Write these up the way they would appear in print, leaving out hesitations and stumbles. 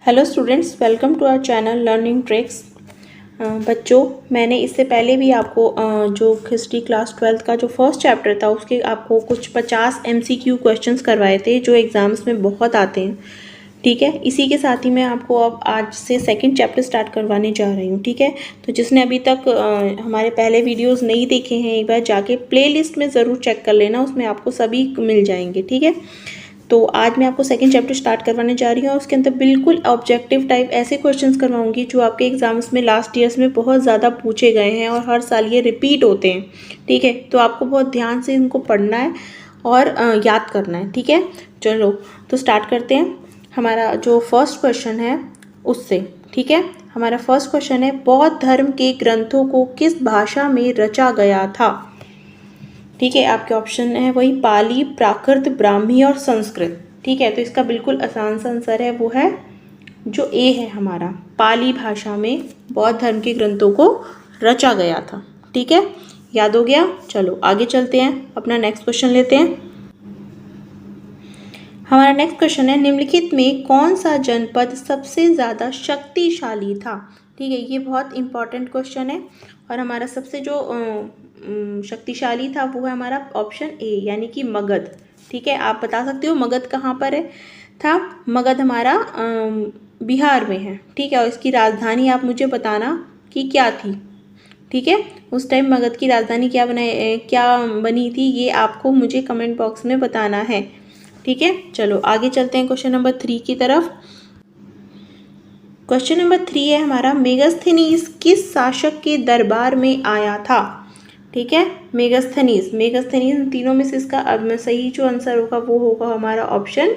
Hello students, welcome to our channel learning tricks. बच्चों, मैंने इससे पहले भी आपको जो हिस्ट्री क्लास 12th का जो फर्स्ट चैप्टर था उसके आपको कुछ 50 MCQ क्वेश्चंस करवाए थे जो एग्ज़ाम्स में बहुत आते हैं। ठीक है, इसी के साथ ही मैं आपको अब आज से सेकंड चैप्टर स्टार्ट करवाने जा रही हूँ। ठीक है, तो जिसने अभी तक हमारे पहले वीडियोस नहीं देखे हैं, एक बार जाके प्लेलिस्ट में ज़रूर चेक कर लेना, उसमें आपको सभी मिल जाएंगे। ठीक है, तो आज मैं आपको सेकंड चैप्टर स्टार्ट करवाने जा रही हूँ और उसके अंदर बिल्कुल ऑब्जेक्टिव टाइप ऐसे क्वेश्चंस करवाऊंगी जो आपके एग्जाम्स में लास्ट ईयर्स में बहुत ज़्यादा पूछे गए हैं और हर साल ये रिपीट होते हैं। ठीक है, तो आपको बहुत ध्यान से इनको पढ़ना है और याद करना है। ठीक है, चलो तो स्टार्ट करते हैं हमारा जो फर्स्ट क्वेश्चन है उससे। ठीक है, हमारा फर्स्ट क्वेश्चन है, बौद्ध धर्म के ग्रंथों को किस भाषा में रचा गया था। ठीक है, आपके ऑप्शन है वही पाली, प्राकृत, ब्राह्मी और संस्कृत। ठीक है, तो इसका बिल्कुल आसान सा आंसर है वो है जो ए है हमारा, पाली भाषा में बौद्ध धर्म के ग्रंथों को रचा गया था। ठीक है, याद हो गया। चलो आगे चलते हैं, अपना नेक्स्ट क्वेश्चन लेते हैं। हमारा नेक्स्ट क्वेश्चन है, निम्नलिखित में कौन सा जनपद सबसे ज़्यादा शक्तिशाली था। ठीक है, ये बहुत इंपॉर्टेंट क्वेश्चन है और हमारा सबसे जो शक्तिशाली था वो है हमारा ऑप्शन ए यानी कि मगध। ठीक है, आप बता सकते हो मगध कहाँ पर है था। मगध हमारा बिहार में है। ठीक है, और इसकी राजधानी आप मुझे बताना कि क्या थी। ठीक है, उस टाइम मगध की राजधानी क्या बनी थी, ये आपको मुझे कमेंट बॉक्स में बताना है। ठीक है, चलो आगे चलते हैं क्वेश्चन नंबर 3 की तरफ। क्वेश्चन नंबर 3 है हमारा, मेगास्थनीज किस शासक के दरबार में आया था। ठीक है, मेगास्थनीज तीनों में से इसका सही जो आंसर होगा वो होगा हमारा ऑप्शन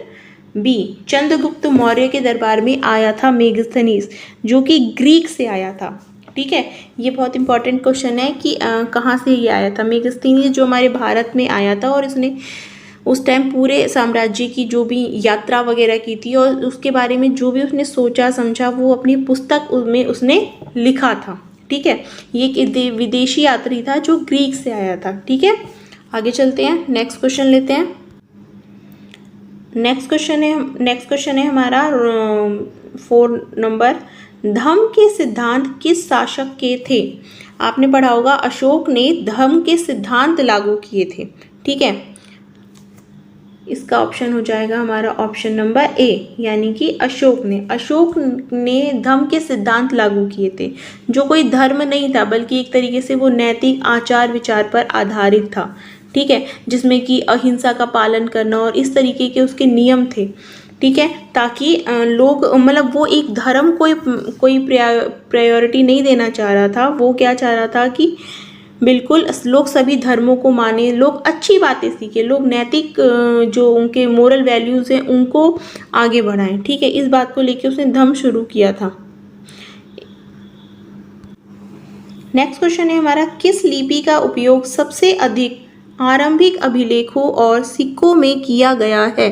बी, चंद्रगुप्त मौर्य के दरबार में आया था मेगास्थनीज, जो कि ग्रीक से आया था। ठीक है, ये बहुत इंपॉर्टेंट क्वेश्चन है कि कहाँ से ये आया था। मेगास्थनीज जो हमारे भारत में आया था और इसने उस टाइम पूरे साम्राज्य की जो भी यात्रा वगैरह की थी और उसके बारे में जो भी उसने सोचा समझा वो अपनी पुस्तक में उसने लिखा था। ठीक है, ये एक विदेशी यात्री था जो ग्रीक से आया था। ठीक है, आगे चलते हैं, नेक्स्ट क्वेश्चन लेते हैं। नेक्स्ट क्वेश्चन है हमारा 4 नंबर, धम्म के सिद्धांत किस शासक के थे। आपने पढ़ा होगा अशोक ने धम्म के सिद्धांत लागू किए थे। ठीक है, इसका ऑप्शन हो जाएगा हमारा ऑप्शन नंबर ए यानी कि अशोक ने धम्म के सिद्धांत लागू किए थे, जो कोई धर्म नहीं था बल्कि एक तरीके से वो नैतिक आचार विचार पर आधारित था। ठीक है, जिसमें कि अहिंसा का पालन करना और इस तरीके के उसके नियम थे। ठीक है, ताकि लोग मतलब वो एक धर्म कोई प्रायोरिटी नहीं देना चाह रहा था, वो क्या चाह रहा था कि बिल्कुल लोग सभी धर्मों को माने, लोग अच्छी बातें सीखें, लोग नैतिक जो उनके मोरल वैल्यूज़ हैं उनको आगे बढ़ाएं। ठीक है, इस बात को लेकर उसने धम्म शुरू किया था। नेक्स्ट क्वेश्चन है हमारा, किस लिपि का उपयोग सबसे अधिक आरंभिक अभिलेखों और सिक्कों में किया गया है।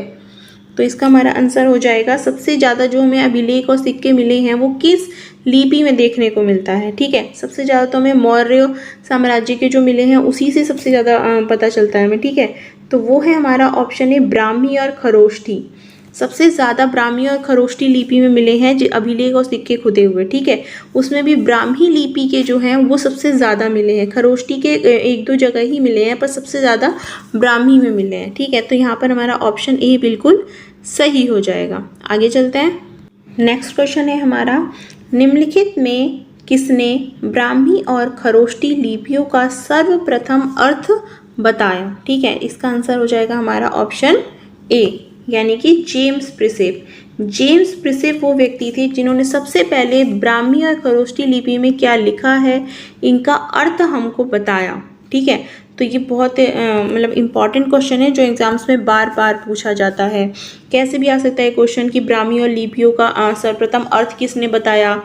तो इसका हमारा आंसर हो जाएगा, सबसे ज़्यादा जो हमें अभिलेख और सिक्के मिले हैं वो किस लिपि में देखने को मिलता है। ठीक है, सबसे ज़्यादा तो हमें मौर्य साम्राज्य के जो मिले हैं उसी से सबसे ज़्यादा पता चलता है हमें। ठीक है, तो वो है हमारा ऑप्शन है ब्राह्मी और खरोष्ठी। सबसे ज़्यादा ब्राह्मी और खरोष्ठी लिपि में मिले हैं जो अभिलेख और सिक्के खुदे हुए। ठीक है, उसमें भी ब्राह्मी लिपि के जो हैं वो सबसे ज़्यादा मिले हैं, खरोष्ठी के 1-2 जगह ही मिले हैं पर सबसे ज़्यादा ब्राह्मी में मिले हैं। ठीक है, तो यहाँ पर हमारा ऑप्शन ए बिल्कुल सही हो जाएगा। आगे चलते हैं, नेक्स्ट क्वेश्चन है हमारा, निम्नलिखित में किसने ब्राह्मी और खरोष्ठी लिपियों का सर्वप्रथम अर्थ बताया। ठीक है, इसका आंसर हो जाएगा हमारा ऑप्शन ए यानी कि जेम्स प्रिसेप वो व्यक्ति थे जिन्होंने सबसे पहले ब्राह्मी और खरोष्ठी लिपि में क्या लिखा है इनका अर्थ हमको बताया। ठीक है, तो ये बहुत मतलब इम्पॉर्टेंट क्वेश्चन है जो एग्जाम्स में बार बार पूछा जाता है। कैसे भी आ सकता है क्वेश्चन कि ब्राह्मी और लिपियों का सर्वप्रथम अर्थ किसने बताया,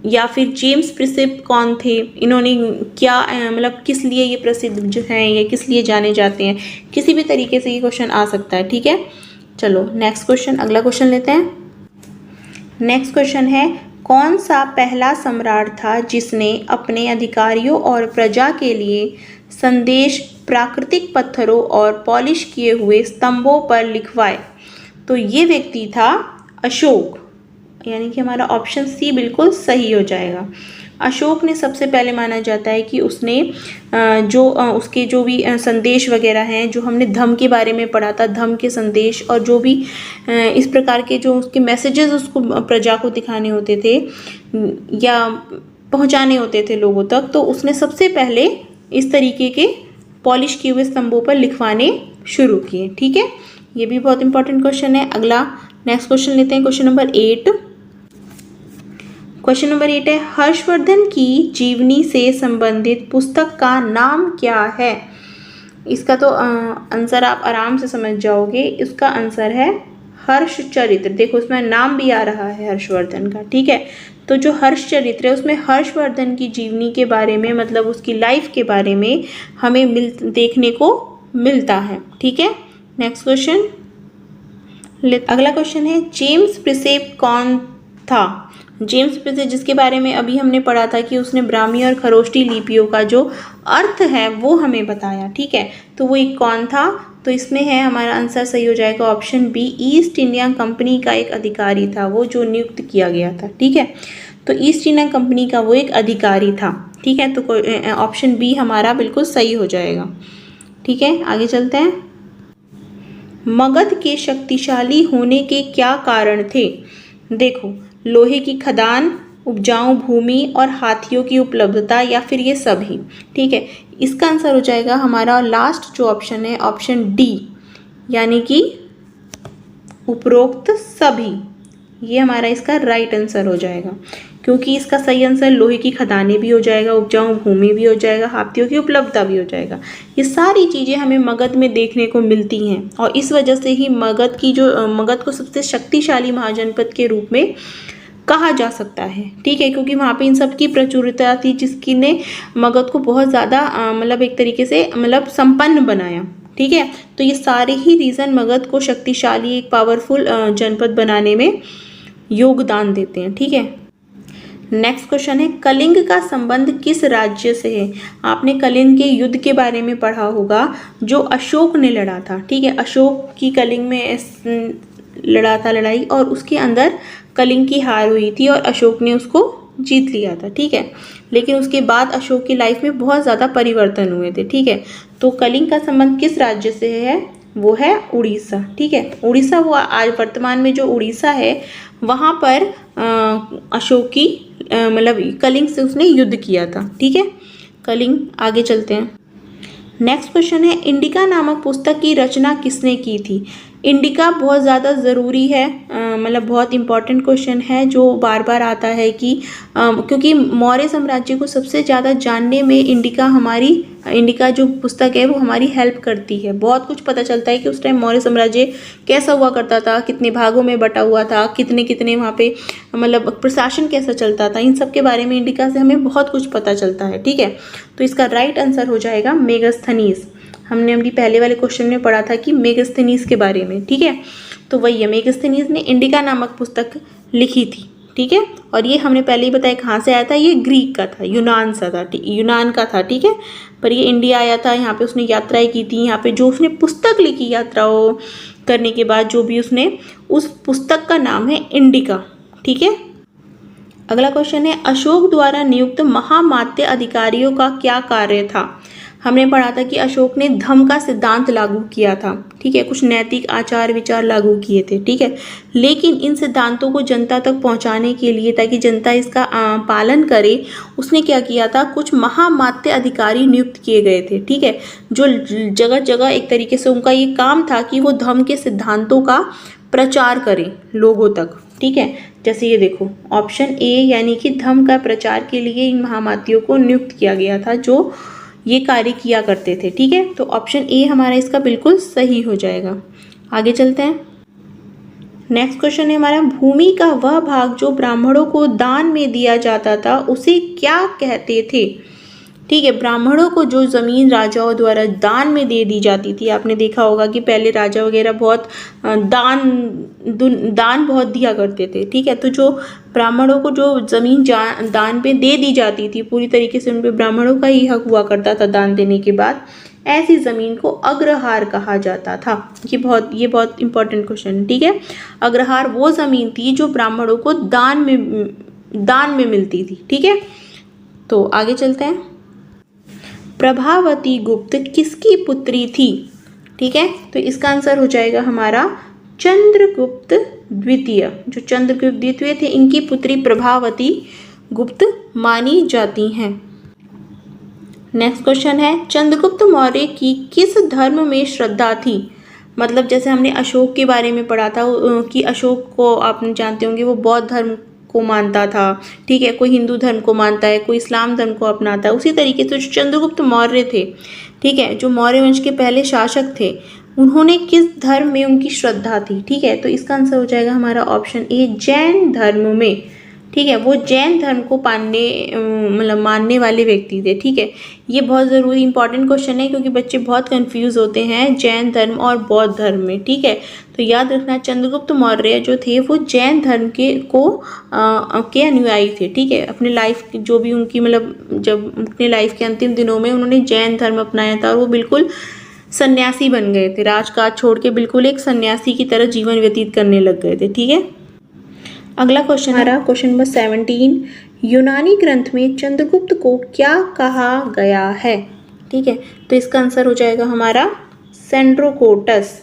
या फिर जेम्स प्रिसेप कौन थे, इन्होंने क्या मतलब किस लिए ये प्रसिद्ध जो हैं, ये किस लिए जाने जाते हैं, किसी भी तरीके से ये क्वेश्चन आ सकता है। ठीक है, चलो नेक्स्ट क्वेश्चन, अगला क्वेश्चन लेते हैं। नेक्स्ट क्वेश्चन है, कौन सा पहला सम्राट था जिसने अपने अधिकारियों और प्रजा के लिए संदेश प्राकृतिक पत्थरों और पॉलिश किए हुए स्तंभों पर लिखवाए। तो ये व्यक्ति था अशोक यानी कि हमारा ऑप्शन सी बिल्कुल सही हो जाएगा। अशोक ने सबसे पहले माना जाता है कि उसने उसके जो भी संदेश वगैरह हैं, जो हमने धम्म के बारे में पढ़ा था, धम्म के संदेश और जो भी इस प्रकार के जो उसके मैसेजेस उसको प्रजा को दिखाने होते थे या पहुंचाने होते थे लोगों तक, तो उसने सबसे पहले इस तरीके के पॉलिश किए हुए स्तंभों पर लिखवाने शुरू किए। ठीक है, ये भी बहुत इंपॉर्टेंट क्वेश्चन है। अगला नेक्स्ट क्वेश्चन लेते हैं, क्वेश्चन नंबर 8। क्वेश्चन नंबर 8 है, हर्षवर्धन की जीवनी से संबंधित पुस्तक का नाम क्या है? इसका तो आंसर आप आराम से समझ जाओगे। इसका आंसर है हर्षचरित्र। देखो उसमें नाम भी आ रहा है हर्षवर्धन का। ठीक है, तो जो हर्षचरित्र है उसमें हर्षवर्धन की जीवनी के बारे में, मतलब उसकी लाइफ के बारे में हमें देखने को मिलता है। ठीक है, नेक्स्ट क्वेश्चन। अगला क्वेश्चन है, जेम्स प्रिसेप कौन था? जेम्स प्रिसेप जिसके बारे में अभी हमने पढ़ा था कि उसने ब्राह्मी और खरोष्टी लिपियों का जो अर्थ है वो हमें बताया। ठीक है, तो वो एक कौन था? तो इसमें है हमारा आंसर सही हो जाएगा option B, East India Company का एक अधिकारी था वो, जो नियुक्त किया गया था। ठीक है, तो ईस्ट इंडिया कंपनी का वो एक अधिकारी था। ठीक है, तो ऑप्शन बी हमारा बिल्कुल सही हो जाएगा। ठीक है, आगे चलते हैं। मगध के शक्तिशाली होने के क्या कारण थे? देखो, लोहे की खदान, उपजाऊ भूमि और हाथियों की उपलब्धता, या फिर ये सभी। ठीक है, इसका आंसर हो जाएगा हमारा लास्ट जो ऑप्शन है, ऑप्शन डी, यानी कि उपरोक्त सभी। ये हमारा इसका राइट आंसर हो जाएगा, क्योंकि इसका सही आंसर लोहे की खदानें भी हो जाएगा, उपजाऊ भूमि भी हो जाएगा, हाथियों की उपलब्धता भी हो जाएगा। ये सारी चीज़ें हमें मगध में देखने को मिलती हैं और इस वजह से ही मगध को सबसे शक्तिशाली महाजनपद के रूप में कहा जा सकता है। ठीक है, क्योंकि वहाँ पे इन सब की प्रचुरता थी, जिसकी ने मगध को बहुत ज़्यादा मतलब एक तरीके से मतलब संपन्न बनाया। ठीक है, तो ये सारे ही रीज़न मगध को शक्तिशाली, एक पावरफुल जनपद बनाने में योगदान देते हैं। ठीक है, नेक्स्ट क्वेश्चन है, कलिंग का संबंध किस राज्य से है? आपने कलिंग के युद्ध के बारे में पढ़ा होगा जो अशोक ने लड़ा था। ठीक है, अशोक की कलिंग में लड़ा था लड़ाई, और उसके अंदर कलिंग की हार हुई थी और अशोक ने उसको जीत लिया था। ठीक है, लेकिन उसके बाद अशोक की लाइफ में बहुत ज़्यादा परिवर्तन हुए थे। ठीक है, तो कलिंग का संबंध किस राज्य से है? वो है उड़ीसा। ठीक है, उड़ीसा, वो आज वर्तमान में जो उड़ीसा है वहाँ पर अशोक की मतलब कलिंग से उसने युद्ध किया था। ठीक है, कलिंग। आगे चलते हैं, नेक्स्ट क्वेश्चन है, इंडिका नामक पुस्तक की रचना किसने की थी? इंडिका बहुत ज़्यादा ज़रूरी है, मतलब बहुत इंपॉर्टेंट क्वेश्चन है जो बार बार आता है कि क्योंकि मौर्य साम्राज्य को सबसे ज़्यादा जानने में इंडिका जो पुस्तक है वो हमारी हेल्प करती है। बहुत कुछ पता चलता है कि उस टाइम मौर्य साम्राज्य कैसा हुआ करता था, कितने भागों में बटा हुआ था, कितने कितने वहाँ पे मतलब प्रशासन कैसा चलता था, इन सब के बारे में इंडिका से हमें बहुत कुछ पता चलता है। ठीक है, तो इसका राइट आंसर हो जाएगा मेगास्थनीज। हमने अभी पहले वाले क्वेश्चन में पढ़ा था कि मेगास्थनीज के बारे में। ठीक है, तो वही है, मेगास्थनीज ने इंडिका नामक पुस्तक लिखी थी। ठीक है, और ये हमने पहले ही बताया कहाँ से आया था, ये ग्रीक का था, यूनान का था। ठीक है, पर ये इंडिया आया था, यहाँ पे उसने यात्राएं की थी। यहाँ पे जो उसने पुस्तक लिखी यात्राओं करने के बाद, जो भी उसने, उस पुस्तक का नाम है इंडिका। ठीक है, अगला क्वेश्चन है, अशोक द्वारा नियुक्त महामात्य अधिकारियों का क्या कार्य था? हमने पढ़ा था कि अशोक ने धम्म का सिद्धांत लागू किया था। ठीक है, कुछ नैतिक आचार विचार लागू किए थे। ठीक है, लेकिन इन सिद्धांतों को जनता तक पहुंचाने के लिए, ताकि जनता इसका पालन करे, उसने क्या किया था, कुछ महामात्य अधिकारी नियुक्त किए गए थे। ठीक है, जो जगह जगह एक तरीके से उनका ये काम था कि वो धम्म के सिद्धांतों का प्रचार करें लोगों तक। ठीक है, जैसे ये देखो ऑप्शन ए, यानी कि धम्म का प्रचार के लिए इन महामात्यों को नियुक्त किया गया था जो ये कार्य किया करते थे। ठीक है, तो ऑप्शन ए हमारा इसका बिल्कुल सही हो जाएगा। आगे चलते हैं, नेक्स्ट क्वेश्चन है हमारा, भूमि का वह भाग जो ब्राह्मणों को दान में दिया जाता था उसे क्या कहते थे? ठीक है। ब्राह्मणों को जो ज़मीन राजाओं द्वारा दान में दे दी जाती थी, आपने देखा होगा कि पहले राजा वगैरह बहुत दान बहुत दिया करते थे। ठीक है, तो जो ब्राह्मणों को जो ज़मीन दान पे दे दी जाती थी, पूरी तरीके से उन पे ब्राह्मणों का ही हक हुआ करता था दान देने के बाद, ऐसी ज़मीन को अग्रहार कहा जाता था। ये बहुत इंपॉर्टेंट क्वेश्चन है। ठीक है, अग्रहार वो ज़मीन थी जो ब्राह्मणों को दान में मिलती थी। ठीक है, तो आगे चलते हैं। प्रभावती गुप्त किसकी पुत्री थी? ठीक है, तो इसका आंसर हो जाएगा हमारा चंद्रगुप्त द्वितीय। जो चंद्रगुप्त द्वितीय थे, इनकी पुत्री प्रभावती गुप्त मानी जाती हैं। नेक्स्ट क्वेश्चन है, चंद्रगुप्त मौर्य की किस धर्म में श्रद्धा थी? मतलब जैसे हमने अशोक के बारे में पढ़ा था कि अशोक को आपने जानते होंगे, वो बौद्ध धर्म को मानता था। ठीक है, कोई हिंदू धर्म को मानता है, कोई इस्लाम धर्म को अपनाता है। उसी तरीके से जो चंद्रगुप्त मौर्य थे, ठीक है, जो मौर्य वंश के पहले शासक थे, उन्होंने किस धर्म में उनकी श्रद्धा थी? ठीक है, तो इसका आंसर हो जाएगा हमारा ऑप्शन ए, जैन धर्म में। ठीक है, वो जैन धर्म को मानने वाले व्यक्ति थे। ठीक है, ये बहुत ज़रूरी इंपॉर्टेंट क्वेश्चन है क्योंकि बच्चे बहुत कंफ्यूज होते हैं जैन धर्म और बौद्ध धर्म में। ठीक है, तो याद रखना, चंद्रगुप्त मौर्य जो थे वो जैन धर्म के अनुयायी थे। ठीक है, अपने लाइफ जो भी उनकी जब अपने लाइफ के अंतिम दिनों में उन्होंने जैन धर्म अपनाया था और वो बिल्कुल सन्यासी बन गए थे, राजकाज छोड़ के बिल्कुल एक सन्यासी की तरह जीवन व्यतीत करने लग गए थे। ठीक है, अगला क्वेश्चन हमारा क्वेश्चन नंबर 17, यूनानी ग्रंथ में चंद्रगुप्त को क्या कहा गया है? ठीक है, तो इसका आंसर हो जाएगा हमारा सेंड्रोकोटस।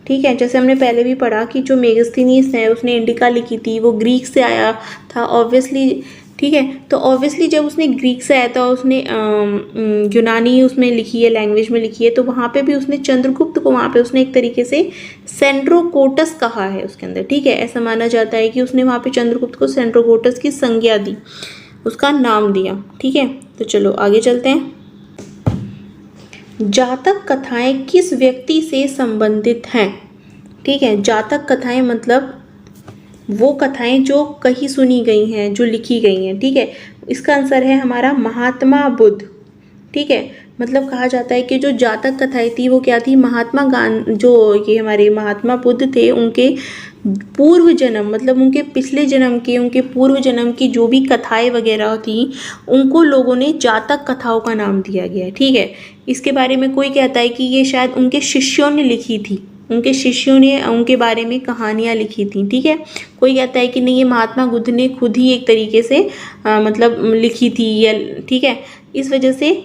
ठीक है, जैसे हमने पहले भी पढ़ा कि जो मेगास्थनीज है उसने इंडिका लिखी थी, वो ग्रीक से आया था ऑब्वियसली। ठीक है, तो ऑब्वियसली जब उसने ग्रीक से आया था, उसने यूनानी उसमें लिखी है, लैंग्वेज में लिखी है, तो वहाँ पे भी उसने चंद्रगुप्त को वहाँ पे उसने एक तरीके से सेंड्रोकोटस कहा है उसके अंदर। ठीक है, ऐसा माना जाता है कि उसने वहाँ पे चंद्रगुप्त को सेंड्रोकोटस की संज्ञा दी, उसका नाम दिया। ठीक है, तो चलो आगे चलते हैं। जातक कथाएं किस व्यक्ति से संबंधित हैं? ठीक है, जातक कथाएं मतलब वो कथाएं जो कहीं सुनी गई हैं, जो लिखी गई हैं। ठीक है, इसका आंसर है हमारा महात्मा बुद्ध। ठीक है, मतलब कहा जाता है कि जो जातक कथाएं थी वो क्या थी? महात्मा गांधी, जो ये हमारे महात्मा बुद्ध थे, उनके पूर्व जन्म मतलब उनके पिछले जन्म के, उनके पूर्व जन्म की जो भी कथाएं वगैरह थी, उनको लोगों ने जातक कथाओं का नाम दिया गया है। ठीक है, इसके बारे में कोई कहता है कि ये शायद उनके शिष्यों ने लिखी थी, उनके शिष्यों ने उनके बारे में कहानियाँ लिखी थी। ठीक है, कोई कहता है कि नहीं, ये महात्मा बुद्ध ने खुद ही एक तरीके से लिखी थी या ठीक है, इस वजह से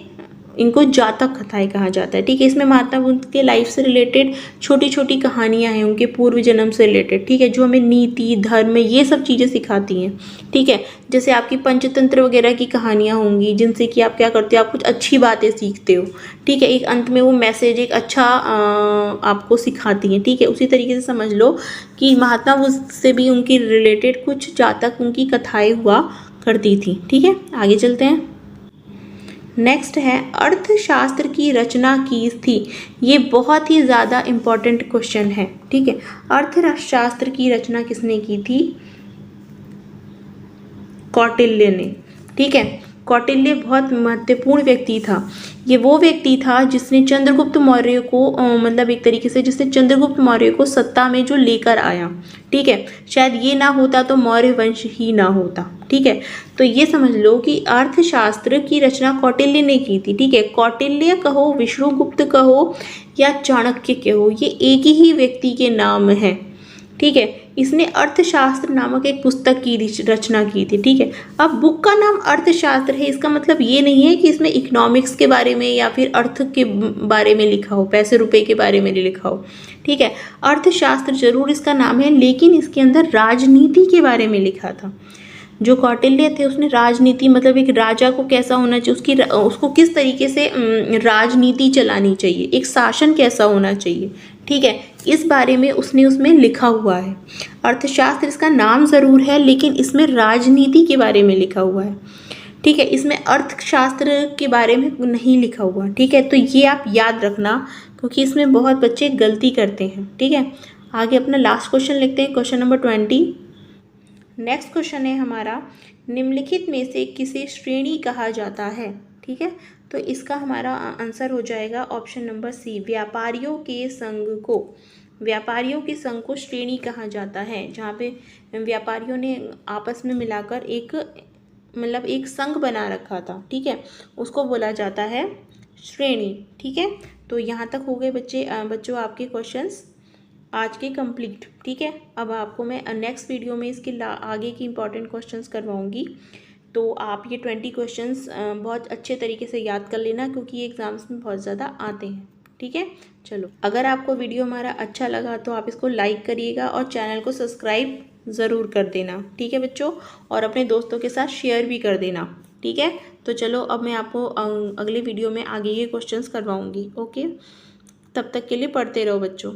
इनको जातक कथाएं कहा जाता है। ठीक है, इसमें महात्मा बुद्ध के लाइफ से रिलेटेड छोटी छोटी कहानियां हैं, उनके पूर्व जन्म से रिलेटेड। ठीक है, जो हमें नीति, धर्म, ये सब चीज़ें सिखाती हैं। ठीक है, जैसे आपकी पंचतंत्र वगैरह की कहानियां होंगी जिनसे कि आप क्या करते हो, आप कुछ अच्छी बातें सीखते हो। ठीक है, एक अंत में वो मैसेज एक अच्छा आपको सिखाती हैं। ठीक है, उसी तरीके से समझ लो कि महात्मा बुद्ध से भी उनकी रिलेटेड कुछ जातक उनकी कथाएँ हुआ करती थी। ठीक है, आगे चलते हैं। नेक्स्ट है, अर्थशास्त्र की रचना की थी। ये बहुत ही ज़्यादा इम्पॉर्टेंट क्वेश्चन है। ठीक है, अर्थशास्त्र की रचना किसने की थी? कौटिल्य ने। ठीक है, कौटिल्य बहुत महत्वपूर्ण व्यक्ति था। ये वो व्यक्ति था जिसने चंद्रगुप्त मौर्य को एक तरीके से जिसने चंद्रगुप्त मौर्य को सत्ता में जो लेकर आया। ठीक है, शायद ये ना होता तो मौर्य वंश ही ना होता। ठीक है, तो ये समझ लो कि अर्थशास्त्र की रचना कौटिल्य ने की थी। ठीक है, कौटिल्य कहो, विष्णुगुप्त कहो या चाणक्य कहो, ये एक ही व्यक्ति के नाम है। ठीक है, इसने अर्थशास्त्र नामक एक पुस्तक की रचना की थी। ठीक है, अब बुक का नाम अर्थशास्त्र है, इसका मतलब ये नहीं है कि इसमें इकोनॉमिक्स के बारे में या फिर अर्थ के बारे में लिखा हो, पैसे रुपए के बारे में लिखा हो। ठीक है, अर्थशास्त्र जरूर इसका नाम है, लेकिन इसके अंदर राजनीति के बारे में लिखा था। जो कौटिल्य थे उसने राजनीति मतलब एक राजा को कैसा होना चाहिए, उसको किस तरीके से राजनीति चलानी चाहिए, एक शासन कैसा होना चाहिए। ठीक है, इस बारे में उसने उसमें लिखा हुआ है। अर्थशास्त्र इसका नाम ज़रूर है, लेकिन इसमें राजनीति के बारे में लिखा हुआ है। ठीक है, इसमें अर्थशास्त्र के बारे में नहीं लिखा हुआ। ठीक है, तो ये आप याद रखना क्योंकि इसमें बहुत बच्चे गलती करते हैं। ठीक है, आगे अपना लास्ट क्वेश्चन लिखते हैं, क्वेश्चन नंबर 20। नेक्स्ट क्वेश्चन है हमारा, निम्नलिखित में से किसे श्रेणी कहा जाता है? ठीक है। तो इसका हमारा आंसर हो जाएगा ऑप्शन नंबर सी, व्यापारियों के संघ को। व्यापारियों के संघ को श्रेणी कहा जाता है, जहाँ पे व्यापारियों ने आपस में मिलाकर एक मतलब एक संघ बना रखा था, ठीक है, उसको बोला जाता है श्रेणी। ठीक है, तो यहाँ तक हो गए बच्चों आपके क्वेश्चंस आज के कंप्लीट। ठीक है, अब आपको मैं नेक्स्ट वीडियो में इसके आगे की इंपॉर्टेंट क्वेश्चंस करवाऊंगी। तो आप ये 20 क्वेश्चंस बहुत अच्छे तरीके से याद कर लेना, क्योंकि ये एग्ज़ाम्स में बहुत ज़्यादा आते हैं। ठीक है, चलो, अगर आपको वीडियो हमारा अच्छा लगा तो आप इसको लाइक करिएगा और चैनल को सब्सक्राइब ज़रूर कर देना। ठीक है बच्चों, और अपने दोस्तों के साथ शेयर भी कर देना। ठीक है, तो चलो अब मैं आपको अगले वीडियो में आगे ये क्वेश्चंस करवाऊँगी। ओके, तब तक के लिए पढ़ते रहो बच्चों।